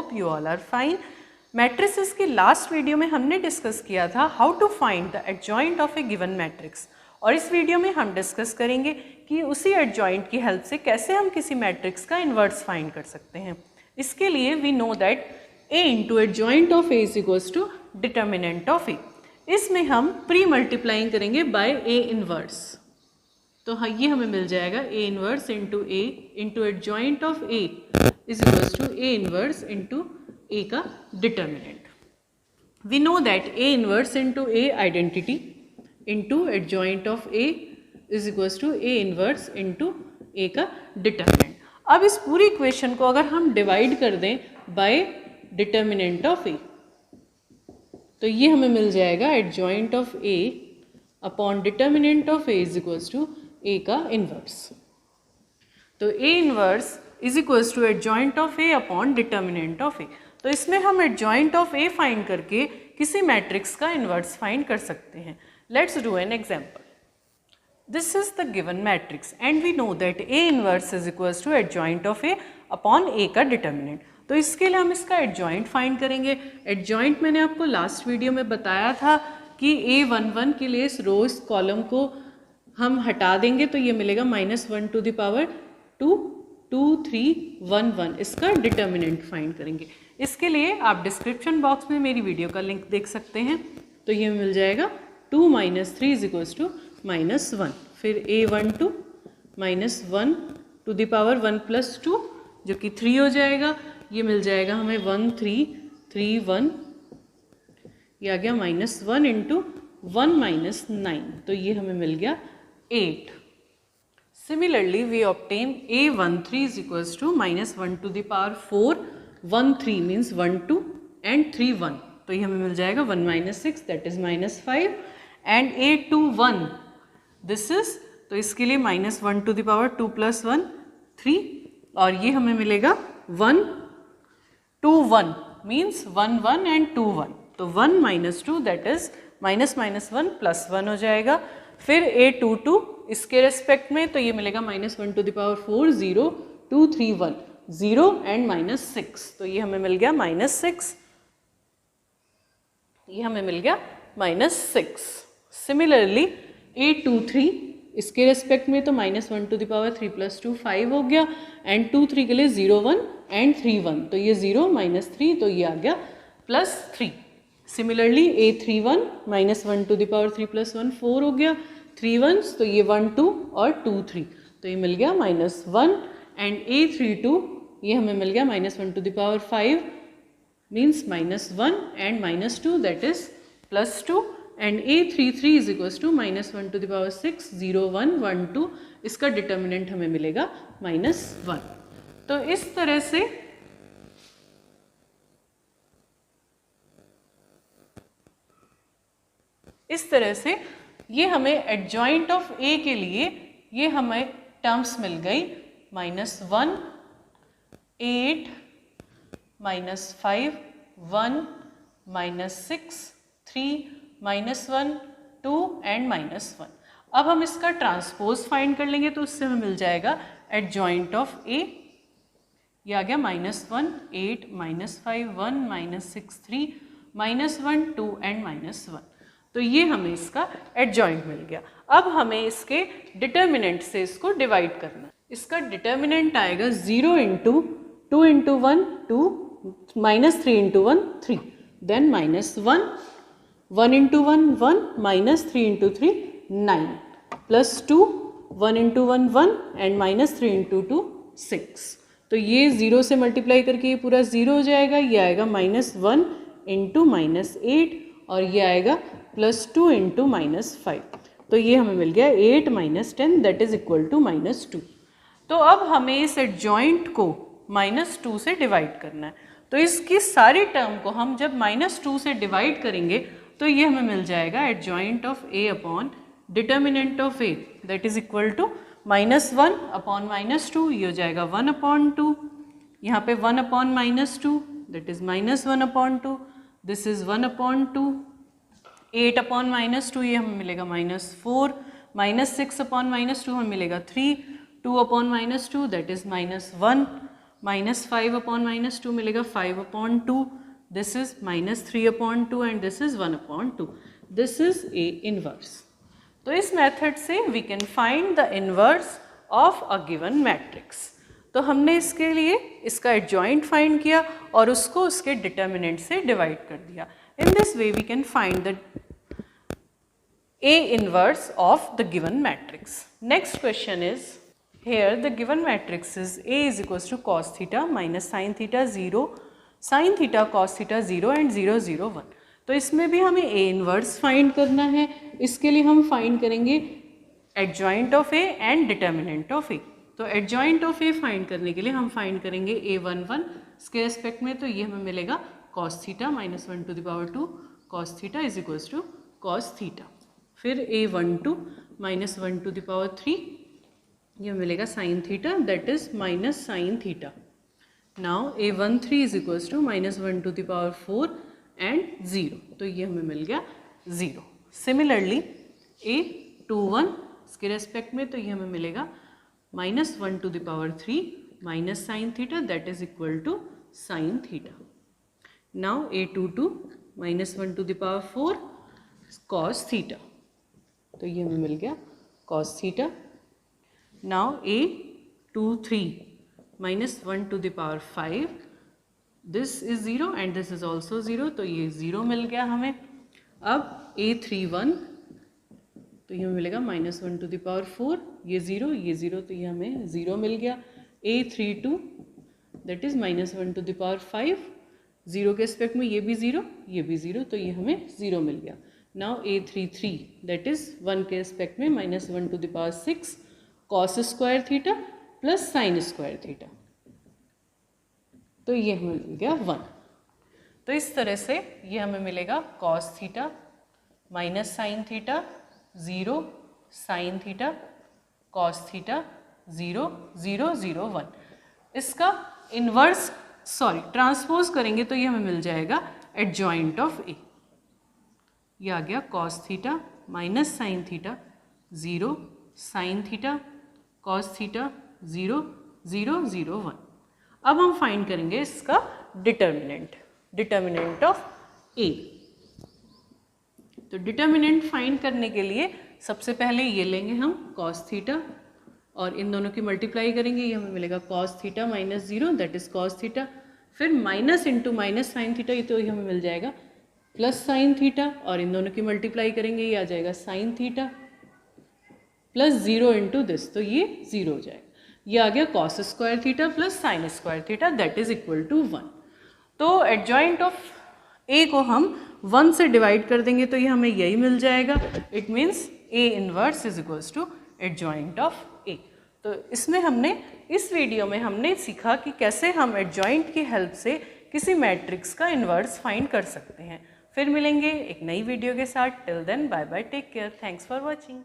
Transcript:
Hope you all are fine. Matrices की last video में हमने डिस्कस किया था how to find the adjoint of a given matrix, और इस वीडियो में हम डिस्कस करेंगे कि उसी एडजॉइंट की हेल्प से कैसे हम किसी मैट्रिक्स का इन्वर्स फाइंड कर सकते हैं। इसके लिए we know that A into adjoint of A is equals to determinant of A। इसमें हम प्री मल्टीप्लाइंग करेंगे बाय A इनवर्स, तो हाँ ये हमें मिल जाएगा A inverse into A into adjoint of A is equals to A inverse into A का determinant. We know that A inverse into A identity into adjoint of A is equals to A inverse into A का determinant. अब इस पूरी equation को अगर हम divide कर दें बाय डिटर्मिनेंट ऑफ A, तो ये हमें मिल जाएगा adjoint of A upon determinant of A is equals to A का इनवर्स। तो A inverse is equals to adjoint of A upon determinant of A। तो इसमें हम एडजॉइंट ऑफ A फाइंड करके किसी मैट्रिक्स का इनवर्स फाइंड कर सकते हैं। Let's do an example. This is the given matrix and we know that A inverse is equals to adjoint of A upon A का डिटर्मिनेंट। तो इसके लिए हम इसका एडजॉइंट फाइंड करेंगे। एडजॉइंट मैंने आपको लास्ट वीडियो में बताया था कि A11 के लिए इस रो इस कॉलम को हम हटा देंगे तो ये मिलेगा -1 टू द पावर 2 2 3 1 1। इसका डिटर्मिनेंट फाइंड करेंगे। इसके लिए आप डिस्क्रिप्शन बॉक्स में मेरी वीडियो का लिंक देख सकते हैं। तो ये मिल जाएगा 2 - 3 इज इक्वल्स टू -1। फिर A12 -1 टू द पावर 1 + 2 जो कि 3 हो जाएगा। ये मिल जाएगा हमें 1 3 3 1, ये आ गया -1 इंटू 1 - 9, तो ये हमें मिल गया 8। Similarly we obtain A13 is equals to -1 to the power 4 1 3 means 1 2 and 3 1, तो ये हमें मिल जाएगा 1 - 6 that is -5। And A21 this is, तो इसके लिए -1 टू द पावर 2 + 1 3, और ये हमें मिलेगा 1 2 1 मीन्स 1 1 एंड 2 1, तो 1 - 2 दैट इज -1 + 1 हो जाएगा। फिर A22 इसके रेस्पेक्ट में, तो ये मिलेगा -1 टू द पावर 4 0 2 3 1 0 एंड -6, तो ये हमें मिल गया -6, ये हमें मिल गया -6। सिमिलरली A23 इसके रेस्पेक्ट में, तो -1 टू द पावर 3 + 2 5 हो गया, एंड 2 3 के लिए 0 1 एंड 3 1, तो ये 0 -3, तो ये आ गया +3। Similarly A31 -1 to the power 3 + 1 4 हो गया, 3 1s, तो ये 1 2 और 2 3, तो ये मिल गया -1। एंड A32 ये हमें मिल गया -1 to the power 5 means -1 and -2 that is +2। And A33 is equals to -1 to the power 6 0 1 1 2, इसका डिटर्मिनेंट हमें मिलेगा -1। तो इस तरह से ये हमें एडजॉइंट ऑफ A के लिए ये हमें टर्म्स मिल गई -1 8 -5 1 -6 3 -1 2 एंड -1। अब हम इसका ट्रांसपोज फाइंड कर लेंगे, तो उससे हमें मिल जाएगा एडजॉइंट ऑफ A, ये आ गया -1 8 -5 1 -6 3 -1 2 एंड -1, तो ये हमें इसका एडजॉइंट मिल गया। अब हमें इसके डिटर्मिनेंट से इसको डिवाइड करना है। इसका डिटर्मिनेंट आएगा 0 into 2 into 1 2 -3 into 1 3, then -1 1 into 1 1 -3 into 3 9 +2 1 into 1 1 and -3 into 2 6, तो ये 0 से मल्टीप्लाई करके ये पूरा 0 हो जाएगा। ये आएगा -1 इंटू -8, और ये आएगा +2 इंटू -5, तो ये हमें मिल गया 8 - 10 दैट इज इक्वल टू -2। तो अब हमें इस एडजॉइंट को -2 से डिवाइड करना है। तो इसकी सारी टर्म को हम जब -2 से डिवाइड करेंगे, तो ये हमें मिल जाएगा adjoint of A upon determinant of A that is equal to -1 upon -2, ये हो जाएगा 1/2, यहाँ पे 1 upon -2 that is -1 upon 2, this is 1/2, 8 upon -2 ये हमें मिलेगा -4, -6 अपॉन -2 हमें मिलेगा 3, 2 अपॉन -2 दैट इज -1, -5/-2 मिलेगा 5/2, this is -3/2 and this is 1/2. This is a inverse. तो इस मेथड से we can find the inverse of a given matrix. तो हमने इसके लिए इसका एडजॉइंट फाइंड किया और उसको उसके डिटर्मिनेंट से डिवाइड कर दिया. In this way we can find the A inverse of the given matrix. Next question is, here the given matrix is A is equals to cos theta minus sin theta 0, sin theta cos theta 0 and 0 0 1. तो इसमें भी हमें A inverse find करना है. इसके लिए हम find करेंगे adjoint of A and determinant of A. तो adjoint of A फाइंड करने के लिए हम फाइंड करेंगे A11 इसके रेस्पेक्ट में. तो ये हमें मिलेगा cos theta minus 1 to the power 2 cos theta is equals to cos theta. फिर A12 minus 1 to the power 3 ये मिलेगा sine theta that is minus sine theta. Now A13 is equals to minus 1 to the power 4 and 0. तो ये हमें मिल गया 0. Similarly A21 इसके respect में तो ये हमें मिलेगा minus 1 to the power 3 minus sine theta that is equal to sine theta. Now A22 minus 1 to the power 4 cos theta. तो ये हमें मिल गया cos theta. Now A23 minus 1 to the power 5 this is 0 and this is also 0. तो ये 0 मिल गया हमें. अब A31 तो ये हमें मिलेगा माइनस 1 टू द पावर 4 ये 0 तो ये हमें 0 मिल गया. A32 that is minus 1 to the power 5 0 के रिस्पेक्ट में ये भी 0 तो ये हमें 0 मिल गया. नाउ A33 दैट इज 1 के रिस्पेक्ट में minus 1 to the power 6 cos square theta plus sine square theta. तो ये हमें मिल गया 1. तो इस तरह से ये हमें मिलेगा cos theta minus sine theta 0 sine theta cos theta 0 0 0 1. इसका इनवर्स ट्रांसपोज करेंगे तो ये हमें मिल जाएगा एडजॉइंट ऑफ ए. ये आ गया cos theta minus sine theta 0 sine theta cos theta 0 0 0 1. अब हम फाइंड करेंगे इसका डिटर्मिनेंट ऑफ ए. तो डिटर्मिनेंट फाइंड करने के लिए सबसे पहले ये लेंगे हम कॉस थीटा और इन दोनों की मल्टीप्लाई करेंगे. ये हमें मिलेगा cos theta minus 0 that is cos theta. फिर minus into minus sine theta तो ये हमें मिल जाएगा प्लस साइन थीटा और इन दोनों की मल्टीप्लाई करेंगे ये आ जाएगा sine theta plus 0 into this तो ये 0 हो जाएगा. ये आ गया cos square theta plus sine square theta that is equal to 1. तो एडजॉइंट ऑफ ए को हम 1 से डिवाइड कर देंगे तो ये हमें यही मिल जाएगा. It means A inverse is equals to adjoint of A. तो इसमें इस वीडियो में हमने सीखा कि कैसे हम एडजॉइंट की हेल्प से किसी मैट्रिक्स का इनवर्स फाइंड कर सकते हैं. फिर मिलेंगे एक नई वीडियो के साथ. Till then bye bye, take care, thanks for watching.